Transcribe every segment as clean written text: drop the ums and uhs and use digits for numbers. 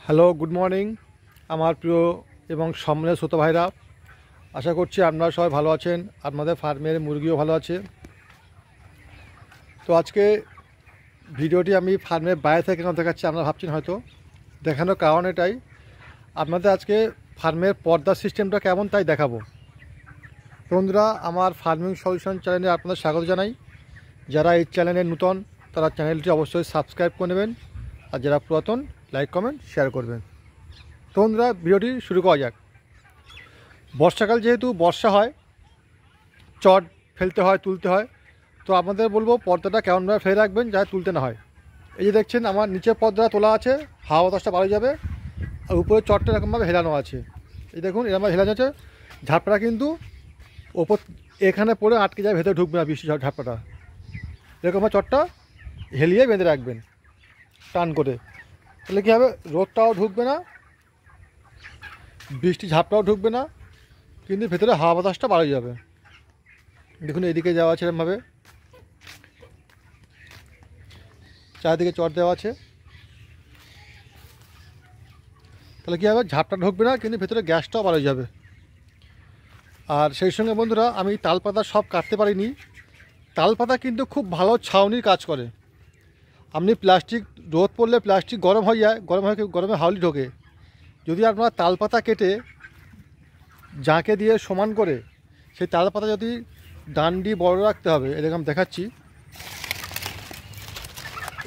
Hello, good morning আমার প্রিয় এবং সম্মানীয় শ্রোতা ভাইরা। আশা করছি আপনারা সবাই ভালো আছেন, আপনাদের ফার্মের মুরগিও ভালো আছে। তো আজকে ভিডিওটি আমি ফার্মের বাইরে থেকে কেন দেখাচ্ছি আপনারা ভাবছেন হয়তো। দেখানোর কারণ এটাই, আপনাদের আজকে ফার্মের পর্দার সিস্টেমটা কেমন তাই দেখাবো। বন্ধুরা, আমার ফার্মিং সলিউশন চ্যানেলে আপনাদের স্বাগত জানাই। যারা এই চ্যানেলে নতুন তারা চ্যানেলটি অবশ্যই সাবস্ক্রাইব করে নেবেন, আর যারা পুরাতন লাইক কমেন্ট শেয়ার করবেন। তো বন্ধুরা, ভিডিওটি শুরু করা যাক। বর্ষাকাল যেহেতু বর্ষা হয়, চট ফেলতে হয়, তুলতে হয়। তো আপনাদের বলবো পর্দাটা কেমনভাবে ফেলে রাখবেন যাতে তুলতে না হয়। এই যে দেখছেন আমার নিচের পর্দা তোলা আছে, হাওয়া বাতাসটা বাড়ে যাবে, আর উপরে চটটা এরকমভাবে হেলানো আছে। এই দেখুন এরকমভাবে হেলানো আছে। ঝাপটা কিন্তু ওপর এখানে পড়ে আটকে যায়, ভেতরে ঢুকবে না বৃষ্টি ঝাপটাটা। এরকমভাবে চটটা হেলিয়ে বেঁধে রাখবেন টান করে, তাহলে কী হবে, রোদটাও ঢুকবে না, বৃষ্টি ঝাপটাও ঢুকবে না, কিন্তু ভেতরে হাওয়া বাতাসটা বাড়ে যাবে। দেখুন এদিকে যাওয়া আছে এরকমভাবে, চারিদিকে চট দেওয়া আছে, তাহলে কী হবে, ঝাপটা ঢুকবে না, কিন্তু ভেতরে গ্যাসটাও বাড়ে যাবে। আর সেই সঙ্গে বন্ধুরা, আমি তালপাতা সব কাটতে পারিনি। তালপাতা কিন্তু খুব ভালো ছাউনির কাজ করে। আপনি প্লাস্টিক রোদ পড়লে প্লাস্টিক গরম হয়ে যায়, গরমে হাওলি ঢোকে। যদি আপনারা তালপাতা কেটে জাঁকে দিয়ে সমান করে, সেই তালপাতা যদি ডান্ডি বড় রাখতে হবে, এরকম দেখাচ্ছি,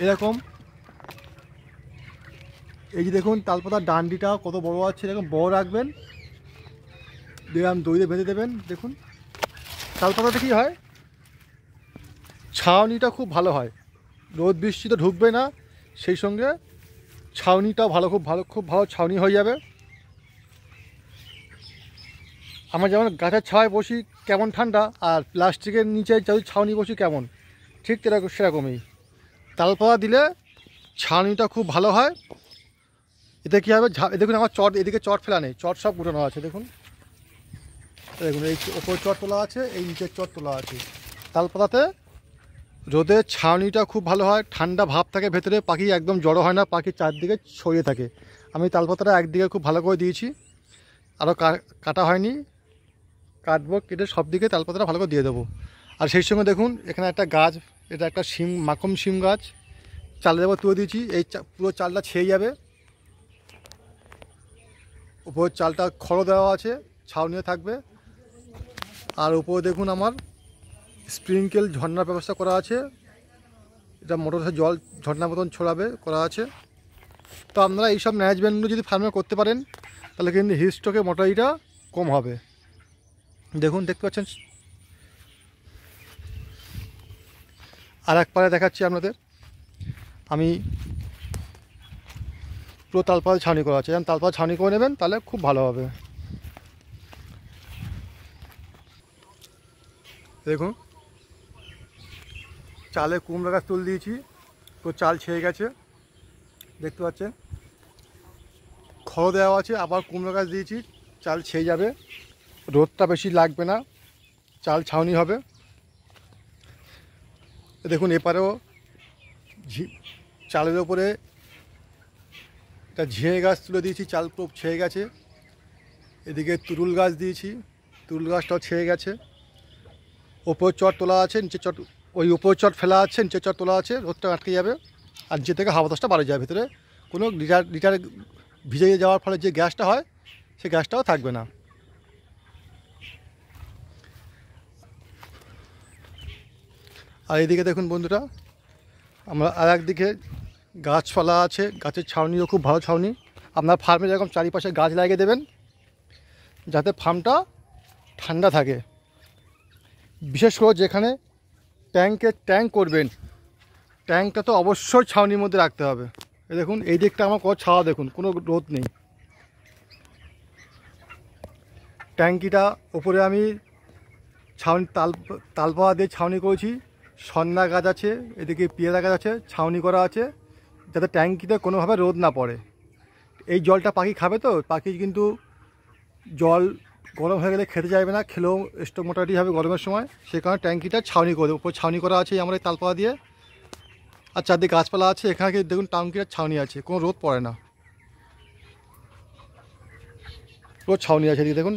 এরকম এই যে দেখুন তালপাতার ডান্ডিটা কত বড় আছে, এরকম বড় রাখবেন, দেখলাম দড়িতে বেঁধে দেবেন। দেখুন তালপাতাতে কী হয়, ছাউনিটা খুব ভালো হয়, রোদ বৃষ্টি তো ঢুকবে না, সেই সঙ্গে ছাউনিটাও খুব ভালো ছাউনি হয়ে যাবে। আমরা যেমন গাছের ছাওয়ায় বসি কেমন ঠান্ডা, আর প্লাস্টিকের নিচে যদি ছাউনি বসি কেমন, ঠিক সেরকমই তালপাতা দিলে ছাউনিটা খুব ভালো হয়। এতে কী হবে, দেখুন আমার চট, এদিকে চট ফেলা নেই, চট সব উঠানো আছে। দেখুন দেখুন এই ওপর চট তোলা আছে, এই নিচের চট তোলা আছে। তালপাতাতে রোদের ছাউনিটা খুব ভালো হয়, ঠান্ডা ভাব থাকে ভেতরে, পাখি একদম জড়ো হয় না, পাখি চারদিকে ছড়িয়ে থাকে। আমি তালপাতাটা একদিকে খুব ভালো করে দিয়েছি, আরও কাটা হয়নি, কাটবো, কেটে সব দিকে তালপাতাটা ভালো করে দিয়ে দেবো। আর সেই সঙ্গে দেখুন এখানে একটা গাছ, এটা একটা মাখন শিম গাছ, চালের উপর তুলে দিয়েছি। এই পুরো চালটা ছেয়ে যাবে, উপর চালটা খড় দেওয়া আছে, ছাউনিও থাকবে। আর উপরে দেখুন আমার স্প্রিঙ্কেল ঝর্নার ব্যবস্থা করা আছে, এটা মোটরের জল ঝর্নার মতন ছড়াবে করা আছে। তো আপনারা এইসব ম্যানেজমেন্টগুলো যদি ফার্মে করতে পারেন, তাহলে কিন্তু হিট স্ট্রোকে মোটারিটা কম হবে। দেখুন দেখতে পাচ্ছেন। আর এক পারে দেখাচ্ছি আপনাদের, আমি পুরো তালপাতা ছাউনি করা আছে, যেমন তালপাতা ছাউনি করে নেবেন তাহলে খুব ভালো হবে। দেখুন চালে কুমড়ো গাছ তুল দিয়েছি, তো চাল ছেয়ে গেছে, দেখতে পাচ্ছেন। খড় দেওয়া আছে, আবার কুমড়ো গাছ দিয়েছি, চাল ছেয়ে যাবে, রোদটা বেশি লাগবে না, চাল ছাউনি হবে। দেখুন এপারেও চালের ওপরে একটা ঝিঙে গাছ তুলে দিয়েছি, চাল পুরো ছেয়ে গেছে। এদিকে তুরুল গাছ দিয়েছি, তুরুল গাছটাও ছেয়ে গেছে। ওপর চট তোলা আছে, নিচে চট, ওই উপর চট ফেলা আছে, নিচে চট তোলা আছে, রোদটা আটকে যাবে, আর নিচে থেকে হাওয়া বাতাসটা বাড়ে যাবে, ভেতরে কোনো লিটারে ভিজে যাওয়ার ফলে যে গ্যাসটা হয় সেই গ্যাসটাও থাকবে না। আর এইদিকে দেখুন বন্ধুরা, আমরা আর একদিকে গাছপালা আছে, গাছের ছাউনিও খুব ভালো ছাউনি। আপনার ফার্মে যেরকম চারিপাশে গাছ লাগিয়ে দেবেন, যাতে ফার্মটা ঠান্ডা থাকে। বিশেষ করে যেখানে ট্যাঙ্ক করবেন, ট্যাঙ্কটা তো অবশ্যই ছাউনির মধ্যে রাখতে হবে। এই দেখুন এই দিকটা আমার কত ছাওয়া, দেখুন কোনো রোদ নেই। ট্যাঙ্কিটা ওপরে আমি ছাউনি তালপাতা দিয়ে ছাউনি করেছি, সন্না গাছ আছে, এদিকে পেয়ারা গাছ আছে, ছাউনি করা আছে, যাতে ট্যাঙ্কিতে কোনোভাবে রোদ না পড়ে। এই জলটা পাখি খাবে, তো পাখি কিন্তু জল গরম হয়ে গেলে খেতে চাইবে না, খেলেও স্টোক মোটামুটি হবে গরমের সময়। সেই কারণে ট্যাঙ্কিটা ছাউনি করে, উপর ছাউনি করা আছে আমরা এই তালপাতা দিয়ে, আর চারদিকে গাছপালা আছে। এখানে দেখুন ট্যাঙ্কিটার ছাউনি আছে, কোনো রোদ পড়ে না। পুরো ছাউনি আছে, এদিকে দেখুন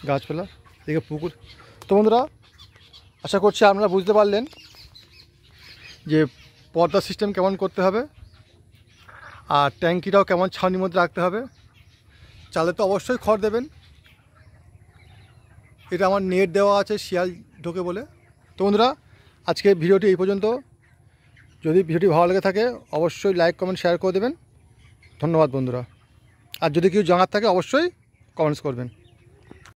গাছপালা, এদিকে পুকুর। তো বন্ধুরা, আশা করছি আপনারা বুঝতে পারলেন যে পর্দা সিস্টেম কেমন করতে হবে আর ট্যাঙ্কিটাও কেমন ছাউনির মধ্যে রাখতে হবে। চালে তো অবশ্যই খড় দেবেন। এটা আমার নেট দেওয়া আছে শিয়াল ঢোকে বলে। তো বন্ধুরা, আজকে ভিডিওটি এই পর্যন্ত। যদি ভিডিওটি ভালো লেগে থাকে অবশ্যই লাইক কমেন্ট শেয়ার করে দেবেন। ধন্যবাদ বন্ধুরা। আর যদি কেউ জানার থাকে অবশ্যই কমেন্টস করবেন।